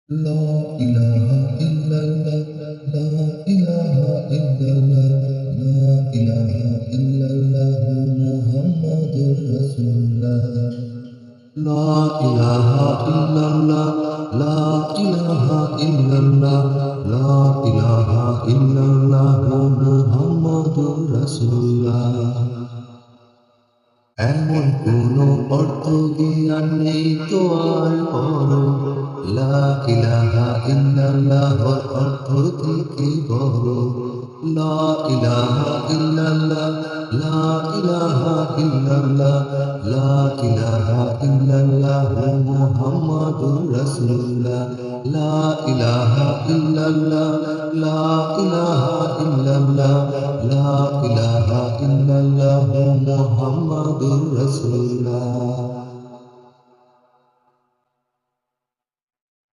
লা ইলাহা ইল্লাল্লাহ লা ইলাহা ইল্লাল্লাহ লা ইলাহা ইল্লাল্লাহ মুহাম্মাদুর রাসূলুল্লাহ লা ইলাহা ইল্লাল্লাহ লা ইলাহা ইল্লাল্লাহ লা ইলাহা ইল্লাল্লাহ মুহাম্মাদুর রাসূলুল্লাহ এমন কোন অর্থ জ্ঞান নেই তো আর পড়ো লা ইলাহা ইল্লাল্লাহর অর্থ থেকে বড় লা ইলাহা ইল্লাল্লাহ লা ইলাহা ইল্লাল্লাহ লা ইলাহা ইল্লাল্লাহ মুহাম্মাদুর রাসূলুল্লাহ লা ইলাহা ইল্লাল্লাহ লা ইলাহা ইল্লাল্লাহ লা ইলাহা ইল্লাল্লাহ মুহাম্মাদুর রাসূলুল্লাহ